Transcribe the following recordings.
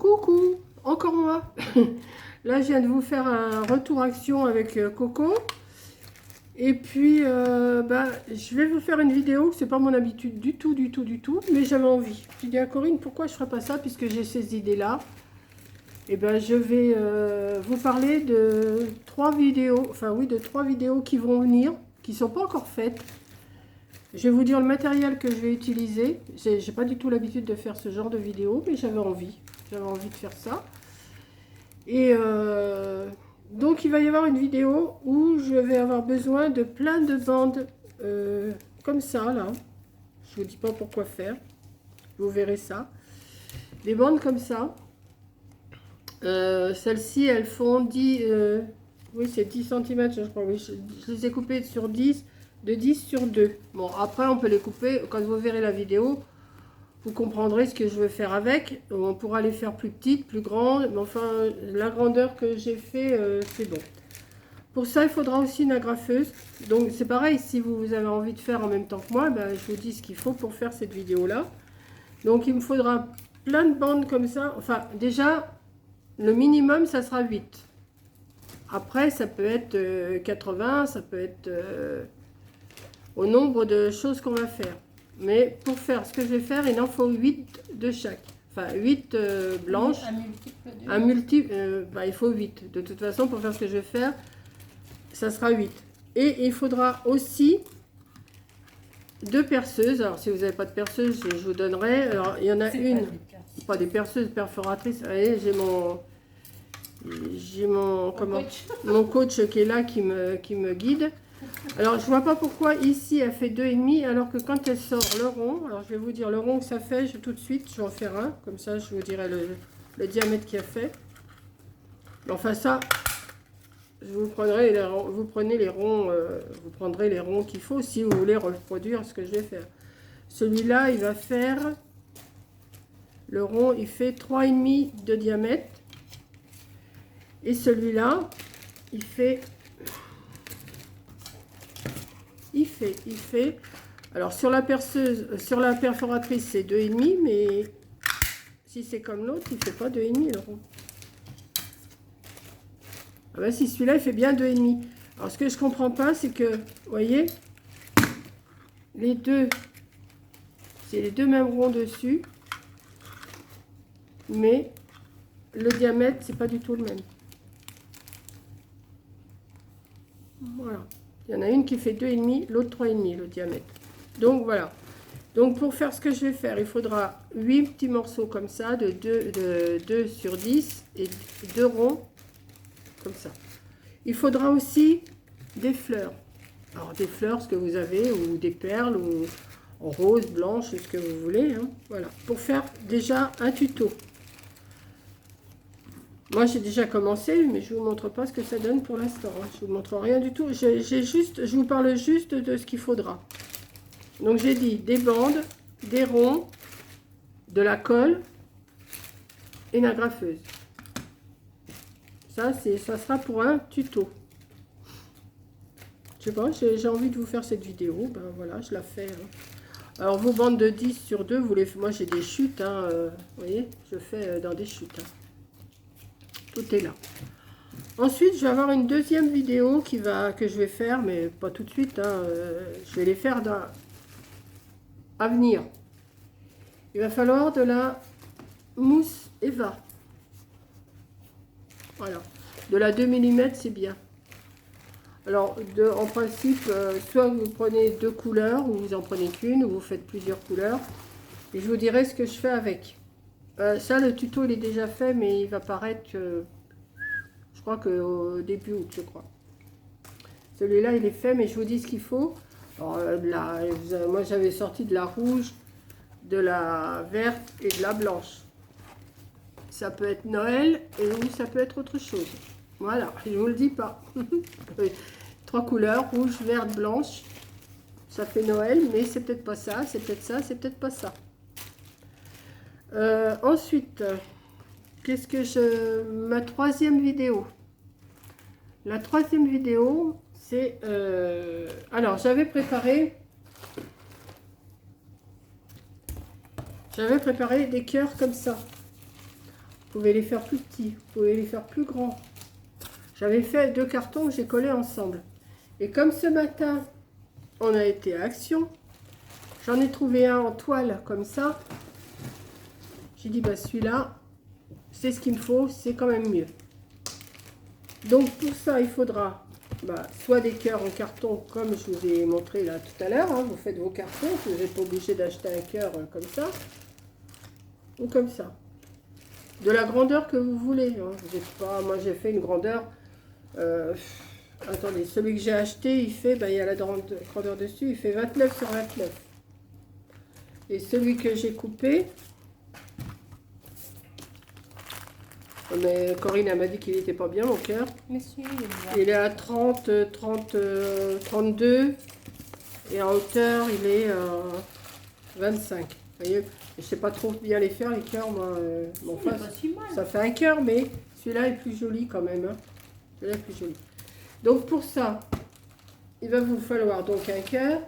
Coucou, encore moi. Là, je viens de vous faire un retour action avec Coco. Et puis, je vais vous faire une vidéo. C'est pas mon habitude du tout, mais j'avais envie. J'ai dit à Corinne, pourquoi je ferais pas ça puisque j'ai ces idées-là. Et ben, je vais vous parler de trois vidéos, de trois vidéos qui vont venir, qui sont pas encore faites. Je vais vous dire le matériel que je vais utiliser. J'ai pas du tout l'habitude de faire ce genre de vidéo, mais j'avais envie. J'avais envie de faire ça. Et donc, il va y avoir une vidéo où je vais avoir besoin de plein de bandes comme ça, là. Je ne vous dis pas pourquoi faire. Vous verrez ça. Des bandes comme ça. Celles-ci, elles font 10... oui, c'est 10 cm, je crois. Oui, je les ai coupées sur 10, de 10 sur 2. Bon, après, on peut les couper. Quand vous verrez la vidéo, vous comprendrez ce que je veux faire avec. On pourra les faire plus petites, plus grandes. Mais enfin, la grandeur que j'ai fait, c'est bon. Pour ça, il faudra aussi une agrafeuse. Donc, c'est pareil. Si vous avez envie de faire en même temps que moi, je vous dis ce qu'il faut pour faire cette vidéo-là. Donc, il me faudra plein de bandes comme ça. Enfin, déjà, le minimum, ça sera 8. Après, ça peut être 80, ça peut être au nombre de choses qu'on va faire. Mais pour faire ce que je vais faire, il en faut 8 de chaque. Enfin, 8 blanches. Un multiple il faut 8. De toute façon, pour faire ce que je vais faire, ça sera 8. Et il faudra aussi 2 perceuses. Alors, si vous n'avez pas de perceuse, je vous donnerai. Alors, il y en a une. Pas des perceuses perforatrices. Vous voyez, j'ai mon coach qui est là, qui me guide. Alors, je vois pas pourquoi ici, elle fait 2,5, alors que quand elle sort le rond, alors je vais vous dire le rond que ça fait, tout de suite, je vais en faire un, comme ça, je vous dirai le diamètre qu'il a fait. Enfin, ça, vous prendrez les ronds, vous prendrez les ronds qu'il faut si vous voulez reproduire ce que je vais faire. Celui-là, il va faire, le rond, il fait 3,5 de diamètre. Et celui-là, il fait... Alors sur la perceuse, sur la perforatrice, c'est 2,5, mais si c'est comme l'autre, il fait pas 2,5 le rond. Ah ben si, celui-là, il fait bien 2,5. Alors ce que je comprends pas, c'est que, vous voyez, les deux, c'est les deux mêmes ronds dessus, mais le diamètre, c'est pas du tout le même. Voilà. Il y en a une qui fait 2,5, l'autre 3,5 le diamètre. Donc voilà. Donc pour faire ce que je vais faire, il faudra 8 petits morceaux comme ça, de 2 sur 10 et 2 ronds comme ça. Il faudra aussi des fleurs. Alors des fleurs, ce que vous avez, ou des perles, ou en rose, blanche, ce que vous voulez. Hein. Voilà. Pour faire déjà un tuto. Moi, j'ai déjà commencé, mais je ne vous montre pas ce que ça donne pour l'instant. Hein. Je ne vous montre rien du tout. Je vous parle juste de ce qu'il faudra. Donc, j'ai dit des bandes, des ronds, de la colle et une agrafeuse. Ça sera pour un tuto. Je sais pas, j'ai envie de vous faire cette vidéo. Ben voilà, je la fais. Hein. Alors, vos bandes de 10 sur 2, moi, j'ai des chutes. Hein, vous voyez, je fais dans des chutes. Hein. Tout est là. Ensuite, je vais avoir une deuxième vidéo que je vais faire, mais pas tout de suite. Hein, je vais les faire à venir. Il va falloir de la mousse Eva. Voilà. De la 2 mm, c'est bien. Alors, en principe, soit vous prenez 2 couleurs, ou vous en prenez qu'une, ou vous faites plusieurs couleurs. Et je vous dirai ce que je fais avec. Ça, le tuto, il est déjà fait, mais il va paraître... je crois qu'au début août, je crois. Celui-là, il est fait, mais je vous dis ce qu'il faut. Alors, moi, j'avais sorti de la rouge, de la verte et de la blanche. Ça peut être Noël ou ça peut être autre chose. Voilà, je ne vous le dis pas. 3 couleurs, rouge, verte, blanche. Ça fait Noël, mais c'est peut-être pas ça, c'est peut-être ça, c'est peut-être pas ça. Ensuite, ma troisième vidéo. La troisième vidéo, c'est... alors, j'avais préparé des cœurs comme ça. pouvez les faire plus petits, vous pouvez les faire plus grands. J'avais fait 2 cartons que j'ai collés ensemble. Et comme ce matin, on a été à Action, j'en ai trouvé un en toile comme ça. J'ai dit, bah celui-là, c'est ce qu'il me faut, c'est quand même mieux. Donc pour ça, il faudra soit des cœurs en carton, comme je vous ai montré là tout à l'heure. Hein, vous faites vos cartons, vous n'êtes pas obligé d'acheter un cœur comme ça. Ou comme ça. De la grandeur que vous voulez. Hein. Moi j'ai fait une grandeur... attendez, celui que j'ai acheté, il fait... il y a la grandeur dessus, il fait 29 sur 29. Et celui que j'ai coupé... Mais Corinne elle m'a dit qu'il n'était pas bien, mon cœur. Mais si, il est à 30, 32. Et en hauteur, il est 25. Vous voyez, je sais pas trop bien les faire, les cœurs, moi. Enfin, si ça fait un cœur, mais celui-là est plus joli quand même. Hein. Celui-là est plus joli. Donc pour ça, il va vous falloir donc un cœur.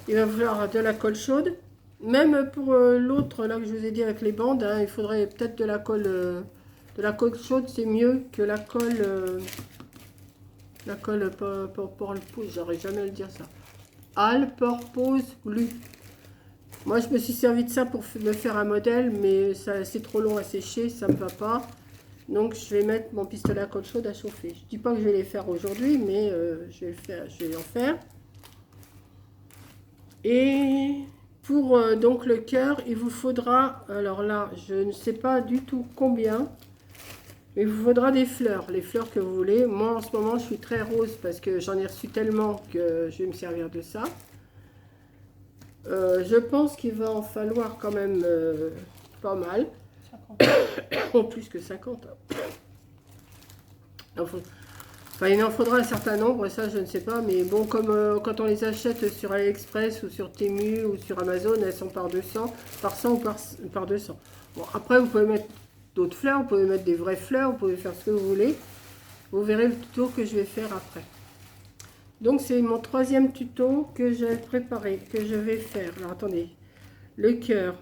Il va vous falloir de la colle chaude. Même pour l'autre, là que je vous ai dit avec les bandes, hein, il faudrait peut-être de la colle chaude, c'est mieux que la colle pour le pouce, j'arrive jamais à le dire ça. All Purpose Glue. Moi, je me suis servi de ça pour me faire un modèle, mais c'est trop long à sécher, ça me va pas. Donc, je vais mettre mon pistolet à colle chaude à chauffer. Je dis pas que je vais les faire aujourd'hui, mais je vais en faire. Et pour donc le cœur, il vous faudra, alors là, je ne sais pas du tout combien, mais il vous faudra des fleurs, les fleurs que vous voulez. Moi, en ce moment, je suis très rose parce que j'en ai reçu tellement que je vais me servir de ça. Je pense qu'il va en falloir quand même pas mal. 50. Plus que 50. Enfin, il en faudra un certain nombre, ça je ne sais pas, mais bon, comme quand on les achète sur AliExpress ou sur Temu ou sur Amazon, elles sont par 200, par 100 ou par 200. Bon, après vous pouvez mettre d'autres fleurs, vous pouvez mettre des vraies fleurs, vous pouvez faire ce que vous voulez. Vous verrez le tuto que je vais faire après. Donc c'est mon 3e tuto que j'ai préparé, que je vais faire. Alors attendez, le cœur,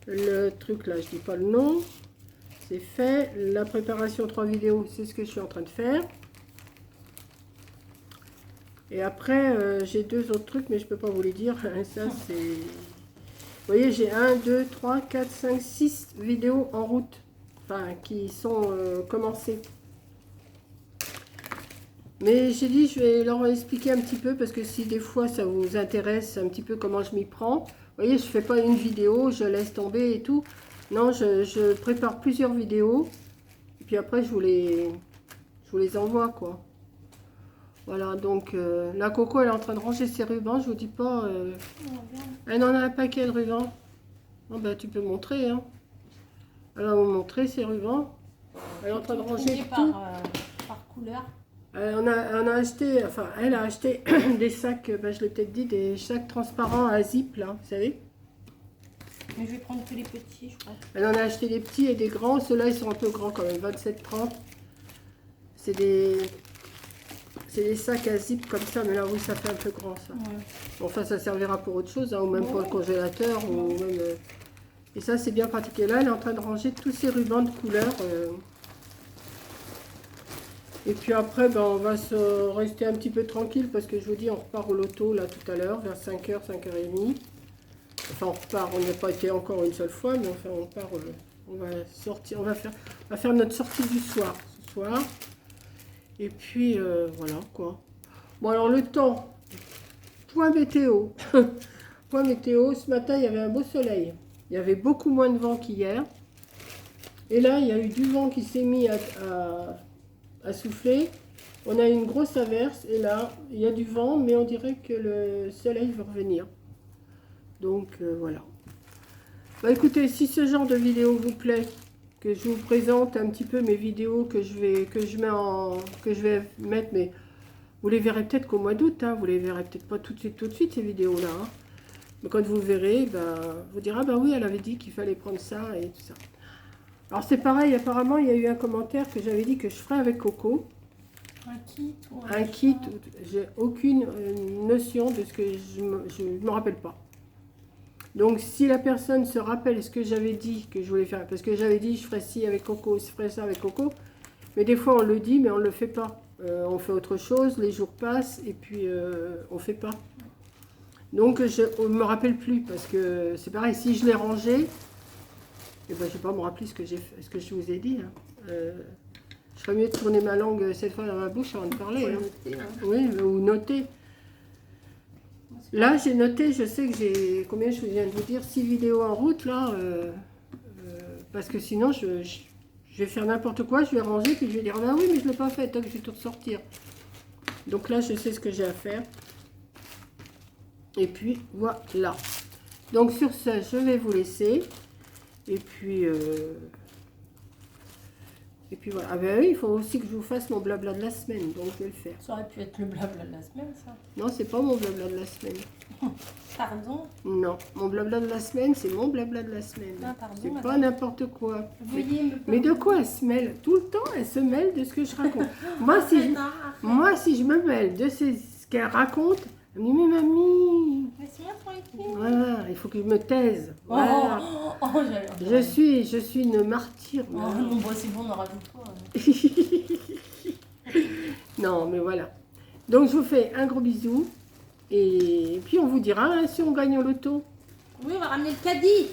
le truc là, je dis pas le nom. C'est fait. La préparation 3 vidéos, c'est ce que je suis en train de faire. Et après, j'ai 2 autres trucs, mais je peux pas vous les dire. Ça, c'est... Vous voyez, j'ai 1, 2, 3, 4, 5, 6 vidéos en route. Enfin, qui sont commencées. Mais j'ai dit, je vais leur expliquer un petit peu, parce que si des fois ça vous intéresse un petit peu comment je m'y prends. Vous voyez, je fais pas une vidéo, je laisse tomber et tout. Non, je prépare plusieurs vidéos. Et puis après, je vous les envoie, quoi. Voilà, donc la Coco, elle est en train de ranger ses rubans. Je vous dis pas... elle en a un paquet de rubans. Bon, ben, tu peux montrer, hein. Elle va vous montrer ses rubans. Elle est en train de ranger tout. Par couleur. On a acheté, enfin, elle a acheté des sacs, ben, je l'ai peut-être dit, des sacs transparents à zip, là, vous savez. Mais je vais prendre que les petits, je crois. Elle en a acheté des petits et des grands. Ceux-là, ils sont un peu grands quand même, 27-30. C'est des sacs à zip comme ça, mais là, oui, ça fait un peu grand, ça. Ouais. Enfin, ça servira pour autre chose, hein, ou même pour le congélateur, ou même... Et ça, c'est bien pratique. Et là, elle est en train de ranger tous ces rubans de couleur. Et puis après, ben, on va se rester un petit peu tranquille, parce que je vous dis, on repart au loto, là, tout à l'heure, vers 5h, 5h30. Enfin, on repart, on n'a pas été encore une seule fois, mais enfin, on part, on va sortir, on va faire notre sortie du soir, ce soir. Et puis, voilà, quoi. Bon, alors, le temps, point météo. Point météo, ce matin, il y avait un beau soleil. Il y avait beaucoup moins de vent qu'hier. Et là, il y a eu du vent qui s'est mis à souffler. On a eu une grosse averse, et là, il y a du vent, mais on dirait que le soleil va revenir. Donc voilà. Bah, écoutez, si ce genre de vidéo vous plaît, que je vous présente un petit peu mes vidéos que je vais mettre, mais vous les verrez peut-être qu'au mois d'août, hein, vous les verrez peut-être pas tout de suite ces vidéos-là. Hein. Mais quand vous verrez, bah, vous direz, ah bah oui, elle avait dit qu'il fallait prendre ça et tout ça. Alors c'est pareil, apparemment, il y a eu un commentaire que j'avais dit que je ferais avec Coco. Un kit ou un kit, j'ai aucune notion de ce que je me rappelle pas. Donc, si la personne se rappelle ce que j'avais dit que je voulais faire, parce que j'avais dit je ferais ci avec Coco, je ferais ça avec Coco, mais des fois on le dit, mais on ne le fait pas. On fait autre chose, les jours passent et puis on ne fait pas. Donc, je ne me rappelle plus parce que c'est pareil, si je l'ai rangé, eh ben, je ne vais pas me rappeler ce que j'ai fait, ce que je vous ai dit. Hein. Je ferais mieux de tourner ma langue cette fois dans ma bouche avant de parler. Faut Hein. noter, hein. Oui, ou noter. Là, j'ai noté, je sais que j'ai, combien je viens de vous dire, 6 vidéos en route, là, parce que sinon, je vais faire n'importe quoi, je vais ranger, puis je vais dire, ah ben oui, mais je ne l'ai pas fait, donc je vais tout ressortir. Donc là, je sais ce que j'ai à faire. Et puis, voilà. Donc sur ce, je vais vous laisser. Et puis voilà. Ah ben oui, il faut aussi que je vous fasse mon blabla de la semaine, donc je vais le faire. Ça aurait pu être le blabla de la semaine, ça. Non, c'est pas mon blabla de la semaine. Pardon. Non, mon blabla de la semaine, c'est mon blabla de la semaine. Ah, pardon, C'est pas madame. n'importe quoi. Veuillez me Mais de quoi elle se mêle? Tout le temps, elle se mêle de ce que je raconte. moi, si je me mêle de ce qu'elle raconte, elle me dit, mais mamie, Laisse-moi tranquille. voilà, il faut que je me taise. Voilà. J'allais. Je suis une martyre. Oh voilà. non, bon, c'est bon, on en rajoute pas. Non, mais voilà. Donc, je vous fais un gros bisou. Et puis, on vous dira hein, si on gagne au loto. Oui, on va ramener le caddie.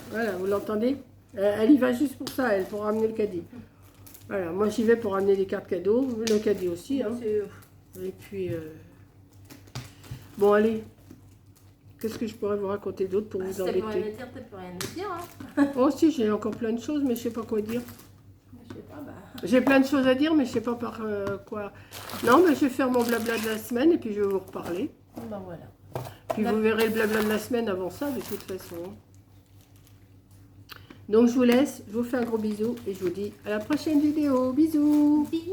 Voilà, vous l'entendez? Elle y va juste pour ça, elle, pour ramener le caddie. Voilà, moi j'y vais pour ramener les cartes cadeaux, le caddie aussi. Hein. Et puis, bon, allez. Qu'est-ce que je pourrais vous raconter d'autre pour vous Ça peut rien embêter? dire, t'as plus rien à dire. Hein. Oh, si, j'ai encore plein de choses, mais je sais pas quoi dire. Je sais pas, bah. J'ai plein de choses à dire, mais je sais pas par quoi. Non, mais je vais faire mon blabla de la semaine et puis je vais vous reparler. Bah voilà. Puis vous verrez le blabla de la semaine avant ça, de toute façon. Donc je vous laisse, je vous fais un gros bisou et je vous dis à la prochaine vidéo. Bisous! Bisous.